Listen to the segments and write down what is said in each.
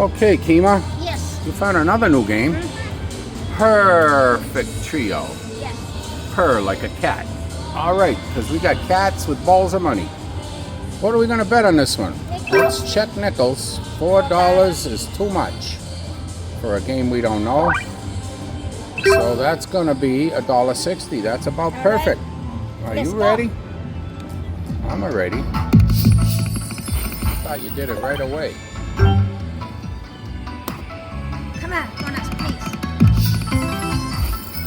Okay, Kima, Yes. you found another new game. Purrfect Trio. Yes. Purr like a cat. All right, because we got cats with balls of money. What are we going to bet on this one? Let's check nickels. $4 is too much for a game we don't know. So that's going to be $1.60. That's about perfect. Are you ready? I'm ready. I thought you did it right away. Come on, bonus, please.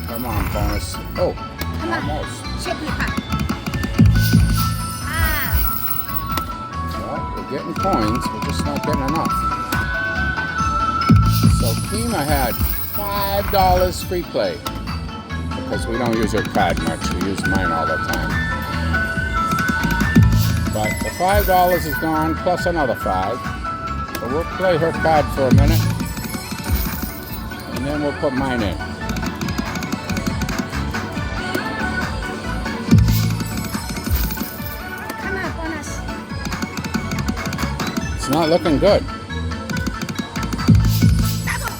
Come on, bonus. Oh, Come on. almost. Chip me pop. Ah. Well, we're getting coins. We're just not getting enough. So Kima had $5 free play because we don't use her card much. We use mine all the time. But the $5 is gone plus another 5. So we'll play her card for a minute. And then we'll put mine in. Come on, bonus. It's not looking good. Double.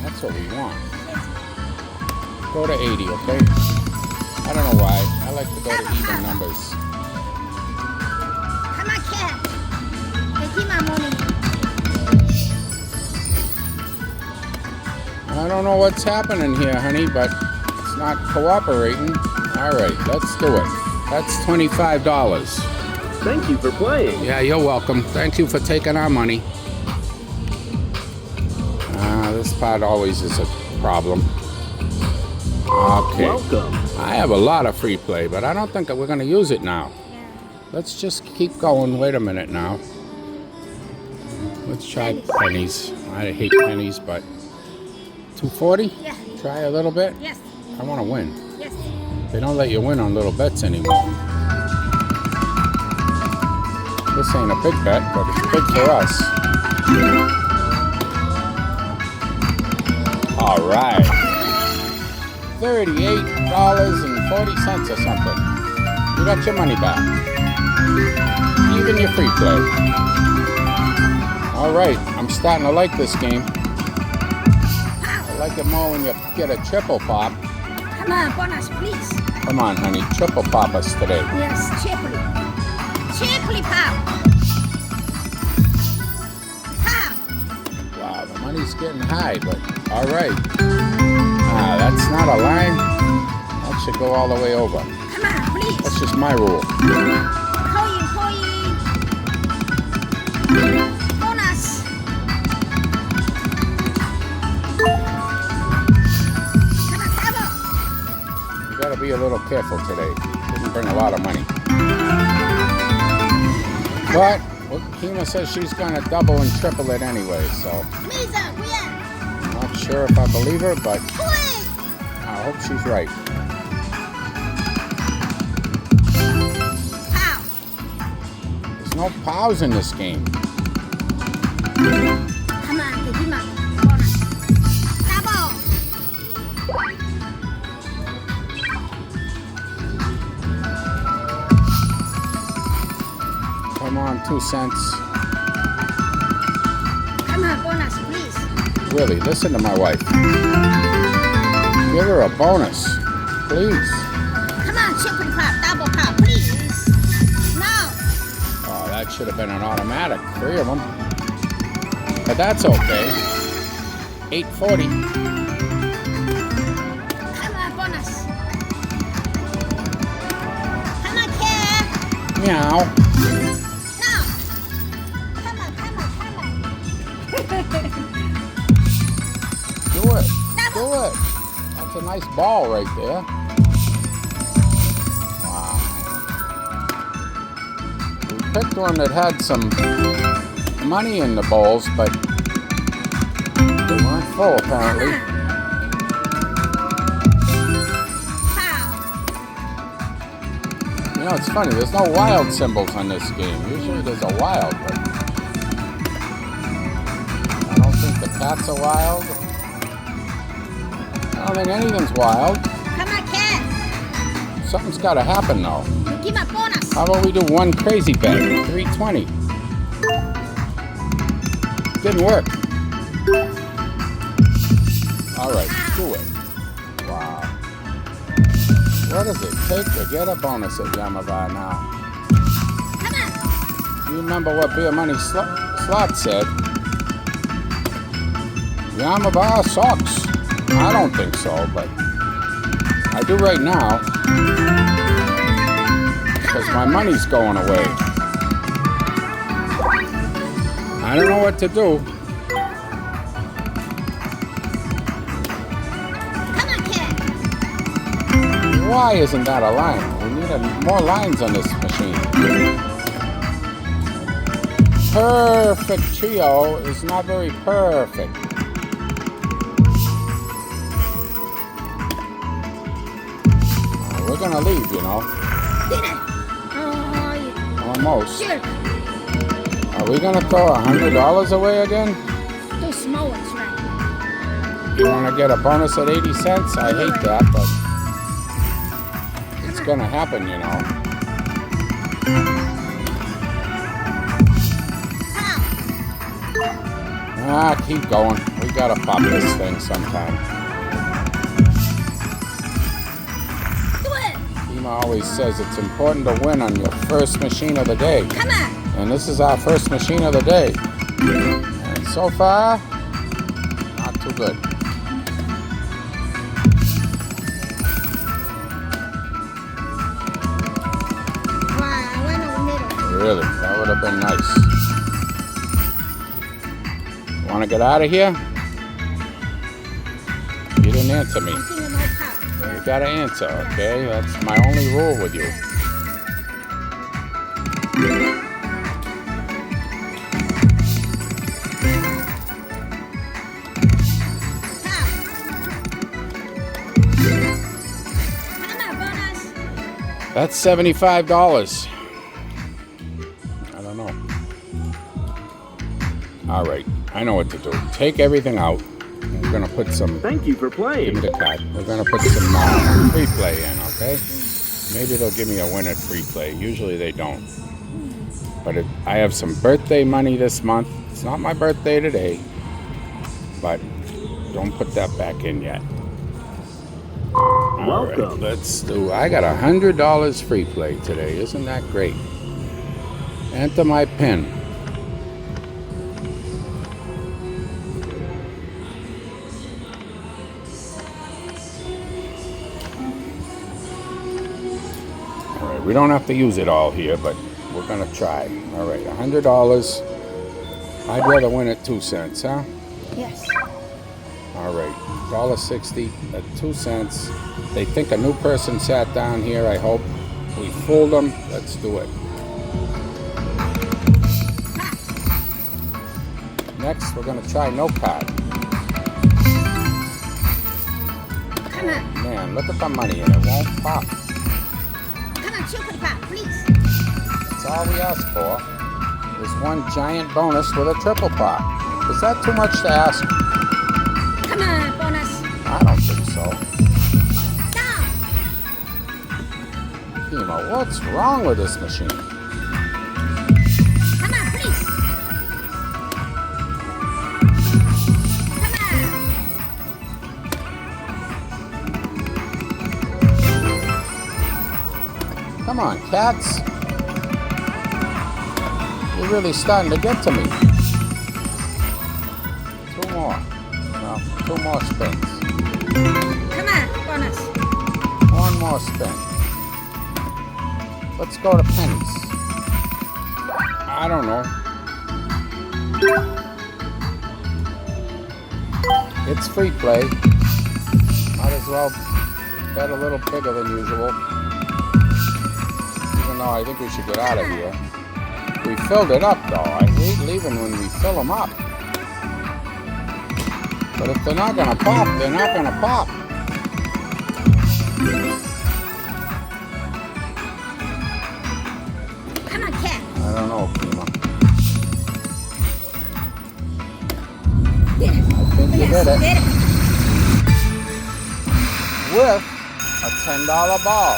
That's what we want. Go to 80, okay? I don't know why. I like to go to even numbers. Come on, cat. Hey, keep my money. I don't know what's happening here, honey, but it's not cooperating. All right, let's do it. That's $25. Thank you for playing. Yeah, you're welcome. Thank you for taking our money. This part always is a problem. Okay. Welcome. I have a lot of free play, but I don't think that we're going to use it now. Yeah. Let's just keep going. Wait a minute now. Let's try pennies. I hate pennies, but $2.40? Yeah. Try a little bit. Yes. I want to win. Yes. They don't let you win on little bets anymore. This ain't a big bet, but it's big for us. All right. $38.40 or something. You got your money back. Even your free play. All right, I'm starting to like this game. I like it more when you get a triple pop. Come on, bonus, please. Come on, honey, triple pop us today. Yes, chiply. Chiply pop. Pop. Wow, the money's getting high, but all right. That's not a line. That should go all the way over. Come on, please. That's just my rule. Coin. Bonus. Come on, double. You gotta be a little careful today. Didn't bring a lot of money. But Kima says she's gonna double and triple it anyway, so Lisa, we are. I'm not sure if I believe her, but Coin. I hope she's right. Pow. There's no pows in this game. Come on, give me bonus. Double. Come on, 2 cents. Come on, bonus, please. Willie, listen to my wife. Give her a bonus, please. Come on, chiply pop, double pop, please. No. Oh, that should have been an automatic. 3 of them. But that's okay. $8.40. Come on, bonus. Come on, cat. Meow. No. Come on. Do it. Do it. That's a nice ball right there. Wow. We picked one that had some money in the bowls, but they weren't full apparently. Pow. You know, it's funny. There's no wild symbols on this game. Usually there's a wild, but I don't think the cats are wild. I don't think anything's wild. Come on, cat. Something's got to happen though. Give me a bonus. How about we do one crazy bet? $3.20. Didn't work. All right, do it. Wow. What does it take to get a bonus at Yamava now? Come on. You remember what Beer Money Slot said? Yamava sucks. I don't think so, but I do right now because my money's going away. I don't know what to do. Come on, kid. Why isn't that a line? We need more lines on this machine. Purrfect Trio is not very perfect. We're gonna leave, you know. Oh, you Almost. jerk. Are we gonna throw $100 away again? Those small ones, right? You wanna get a bonus at 80 cents? I hate that, but it's gonna happen, you know. How? Keep going. We gotta pop this thing sometime. Do it. Kima always says it's important to win on your first machine of the day. Come on. And this is our first machine of the day. And so far, not too good. Wow, I went in the middle. Really, that would have been nice. Want to get out of here? You didn't answer me. I'm thinking no pop. You got to answer, okay? That's my only rule with you. That's $75. I don't know. All right, I know what to do. Take everything out. We're gonna put some. Thank you for Give me playing. the card. We're gonna put some free play in, okay? Maybe they'll give me a win at free play. Usually they don't. But I have some birthday money this month. It's not my birthday today, but don't put that back in yet. All right, Welcome. let's do. I got $100 free play today. Isn't that great? Enter my PIN. All right, we don't have to use it all here, but we're gonna try. All right, $100. I'd rather win at 2 cents, huh? Yes. All right, $1.60 at 2 cents. They think a new person sat down here, I hope. We fooled them. Let's do it. Next, we're going to try no card. Come on. Man, look at the money and it won't pop. Come on, chocolate pop, please. That's all we asked for. Is one giant bonus with a triple pop. Is that too much to ask? Come on, bonus. I don't think so. Down. Kima, what's wrong with this machine? Come on, please. Come on. Come on, cats. You're really starting to get to me. 2 more. No, 2 more spins. Come on, bonus. 1 more spin. Let's go to pennies. I don't know. It's free play. Might as well bet a little bigger than usual. Even though I think we should get out of here. We filled it up though. I hate leaving when we fill them up. But if they're not gonna pop, they're not gonna pop. Come on, cat. I don't know, Kima. Did it. I think you did it. Did it. With a $10 ball.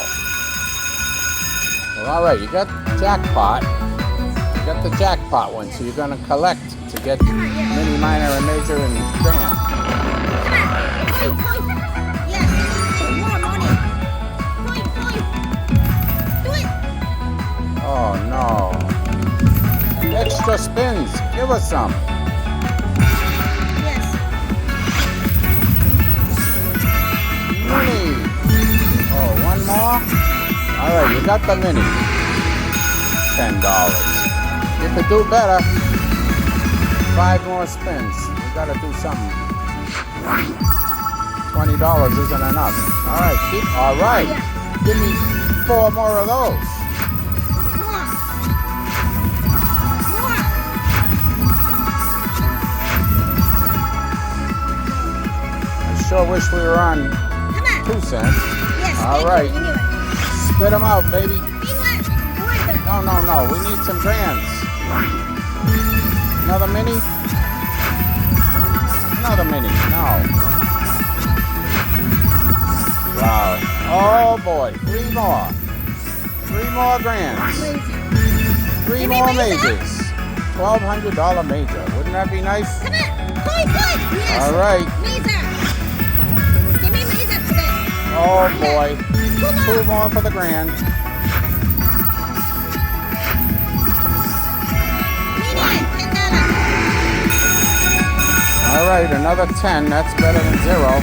Well, all right, you got jackpot. You got the jackpot one, so you're gonna collect to get mini, minor, and major and grand. Come on. Point. Yes. More money. Point. Do it. Oh no. Extra spins. Give us some. Yes. Mini. Oh, one more? Alright, you got the mini. $10. You could do better. 5 more spins. You gotta do something. $20 isn't enough. Alright. Give me 4 more of those. More. I sure wish we were on Come on. 2 cents. Yes. All right. You knew it. Spit them out, baby. Big one. No. We need some grands. Another mini? Another mini. No. Wow. Oh boy. 3 more. 3 more grands. 3 more majors. $1,200 major. Wouldn't that be nice? Come on. Point. Yes. All right. Major. Give me major today. Oh boy. 2 more. 2 more for the grand. All right, another 10. That's better than 0.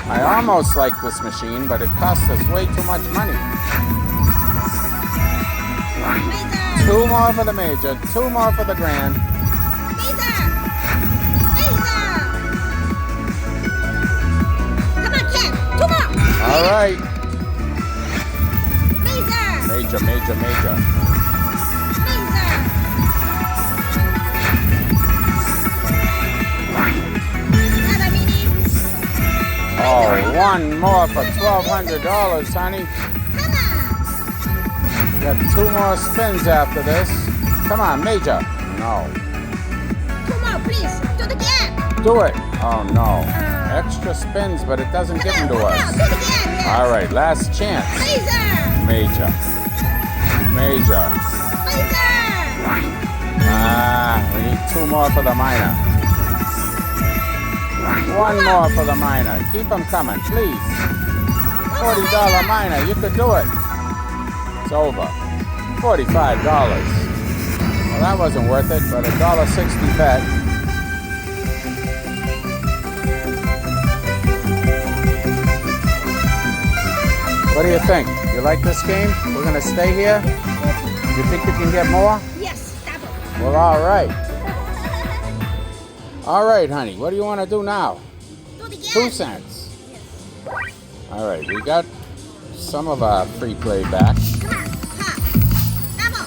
I almost like this machine, but it costs us way too much money. 2 more for the major, 2 more for the grand. Come on, Ken. 2 more. All right. Major. Major. Another mini. Oh, 1 more for $1,200, honey. Come on. We got 2 more spins after this. Come on, major. No. 2 more, please. Do it again. Do it. Oh, no. Extra spins, but it doesn't give them to us. Do it again. Yes. All right, last chance. Major. Major. We need 2 more for the minor. 1 more for the minor. Keep them coming, please. $40 minor. You could do it. It's over. $45. Well, that wasn't worth it, but $1.60 bet. What do you think? You like this game? We're going to stay here? You think you can get more? Yes, double. Well, all right. All right, honey. What do you want to do now? Do it again. 2 cents. All right. We got some of our free play back. Come on. Double.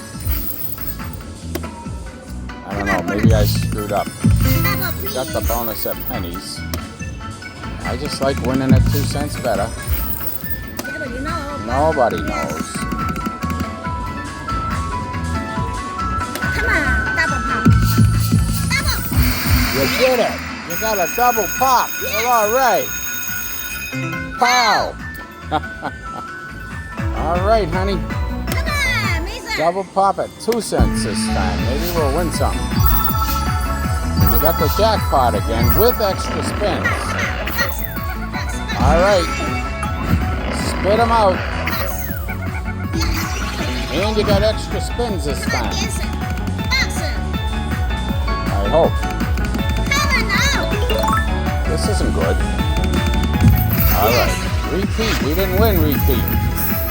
I don't know. Maybe I screwed up. Double, please. Got the bonus at pennies. I just like winning at 2 cents better. Double, you know. Nobody Yes. knows. Come on. Double pop. Double. You did it. You got a double pop. Well, all right. Pow. All right, honey. Come on, Mason. Double pop at 2 cents this time. Maybe we'll win something. And you got the jackpot again with extra spins. All right. Spit them out. And you got extra spins this time. I hope. This isn't good. All right. Repeat. We didn't win repeat.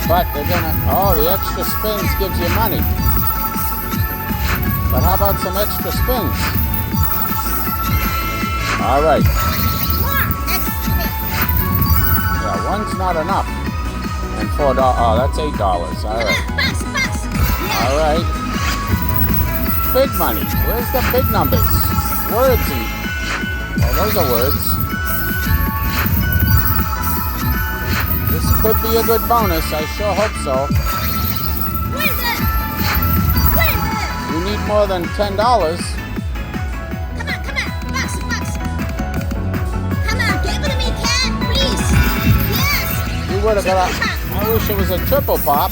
But they're gonna, oh, the extra spins gives you money. But how about some extra spins? All right. Yeah, one's not enough. And $4, oh, that's $8. All right. All right. Big money. Where's the big numbers? Words and, well, those are words. This could be a good bonus. I sure hope so. You need more than $10. Come on. Box. Come on, give it to me, Cat, please. Yes. You would have got a, I wish it was a triple pop.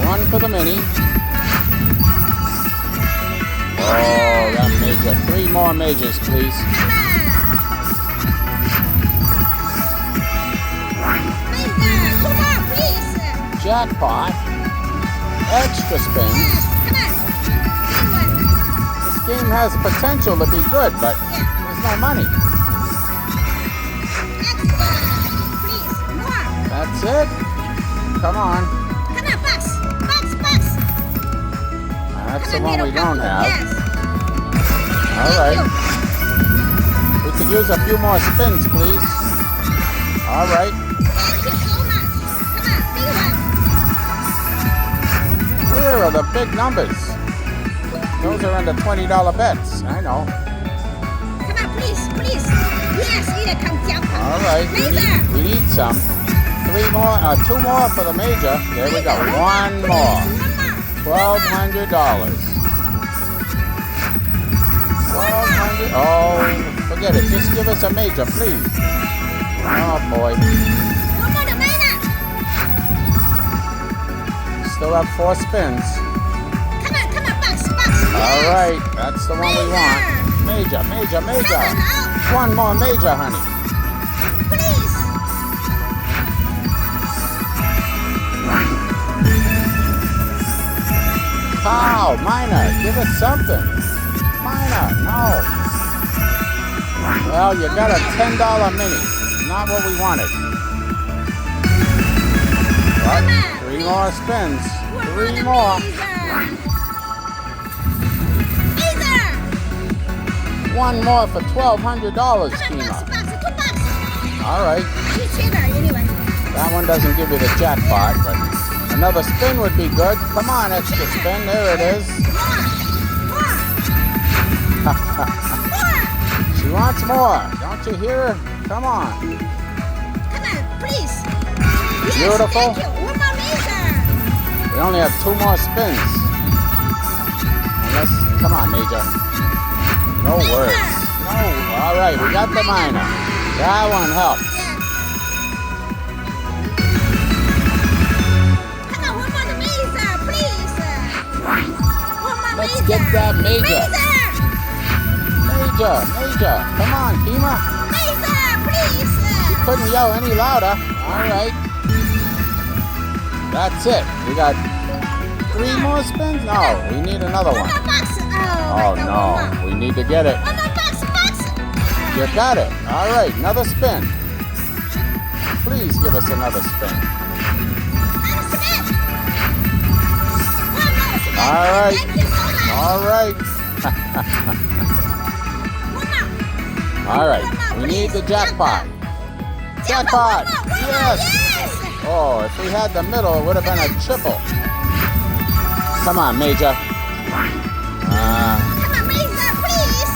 One for the mini. Oh, that major. 3 more majors, please. Major, 2 more, please. Jackpot. Extra spins. Yes, come on. This game has potential to be good, but there's no money. Extra, please, more. That's it. Come on. Come on, box. That's the Come on, one we little don't couple. have. Yes. All right. We could use a few more spins, please. All right. Thank you so much. Come on, big one. Where are the big numbers? Those are under $20 bets. I know. Come on, please. Yes, either come jump. All right. Major. We need some. 2 more for the major. There we go. One more. $1,200. 1,200. Oh, forget it. Just give us a major, please. Oh boy. One more, the minor. Still have 4 spins. Come on, box. All right, that's the one we want. Major. Come on, out. One more major, honey. Please. Pow, minor, give us something. Minor, no. Well, you got a $10 mini. Not what we wanted. But 3 more spins. 3 more. Major. 1 more for $1,200, Come on, Kima. box. 2 bucks. All right. You cheater, anyway. That one doesn't give you the jackpot, but another spin would be good. Come on, extra spin. There it is. More. She wants more. Don't you hear her? Come on. Come on, please. Yes, Beautiful. Thank you. One more major. We only have 2 more spins. Come on, Major. No words. No. All right, we got the minor. That one helps. Come on, one more the major, please. One more Let's major. get that major. Major. Come on, Kima. Major, please. Couldn't yell any louder. All right. That's it. We got 3 more spins? No, we need another One one. more box. Oh, no. We need to get it. One more box. You got it. All right, another spin. Please give us another spin. Another spin. One more spin. All right. Thank you so much. All right. One more. All right. One more, We need please. the jackpot. Jackpot. Jackpot. One more. Yes. Oh, if we had the middle, it would have been a triple. Come on, Major. Come on, Major, please.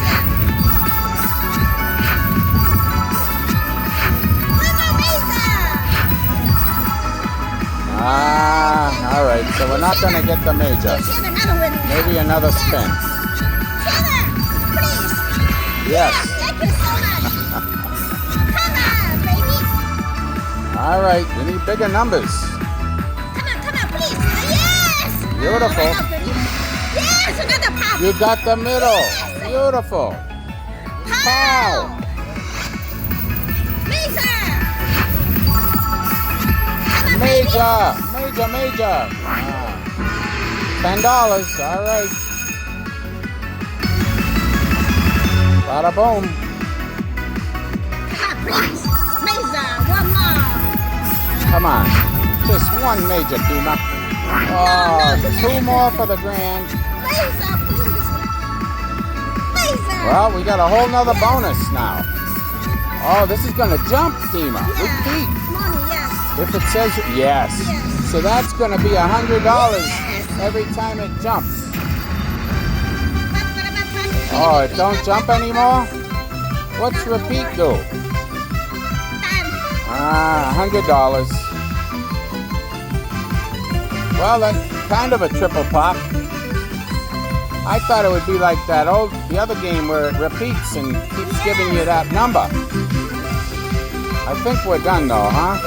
One more Major. All right. So we're not going to get the major. Here's another one. Maybe another spin. Taylor, please. Yes. Thank you so much. Come on, baby. All right. We need bigger numbers. Come on, please. Yes. Beautiful. Yes, another pop. You got the middle. Beautiful. Pow. Major. Come on, baby. Major. $10. All right. Bada boom. Come on, please. Major, one more. Come on. Just one major, Kima. Oh, 2 more for the grand. Major, please. Major. Well, we got a whole nother bonus now. Oh, this is going to jump, Kima. Repeat. Money, yes. If it says yes. So that's going to be $100 every time it jumps. Oh, it don't jump anymore? What's repeat do? $100. Well, that's kind of a triple pop. I thought it would be like the other game where it repeats and keeps giving you that number. I think we're done though, huh?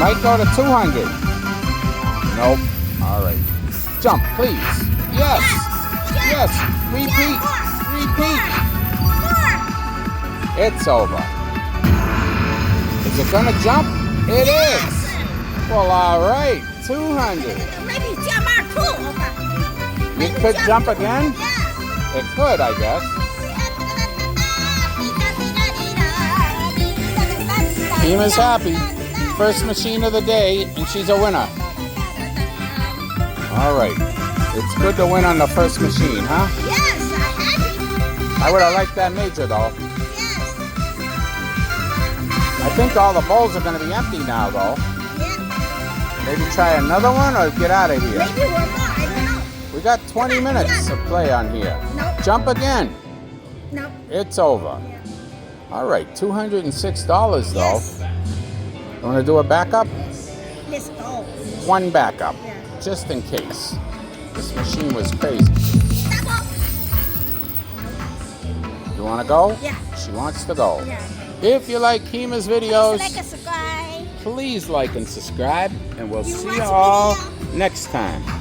Might go to 200. Nope. All right. Jump, please. Yes. Yes. Repeat. Repeat. It's over. Is it gonna jump? It is. Well, all right. 200. Maybe jump out too. You could jump again? Yeah. It could, I guess. Kima's happy. First machine of the day, and she's a winner. All right. It's good to win on the first machine, huh? Yes, I'm happy. I would have liked that major, though. Yes. I think all the bowls are going to be empty now, though. Yeah. Maybe try another one or get out of here. Maybe one more. I don't know. We got 20 minutes of play on here. Nope. Jump again. No. It's over. Yeah. All right, $206, though. Yes. You want to do a backup? Let's go. One backup, Yeah. just in case. This machine was crazy. Double. You want to go? Yeah. She wants to go. Yeah. If you like Kima's videos, Like a subscribe. please like and subscribe, and we'll You see watch you the all video? next time.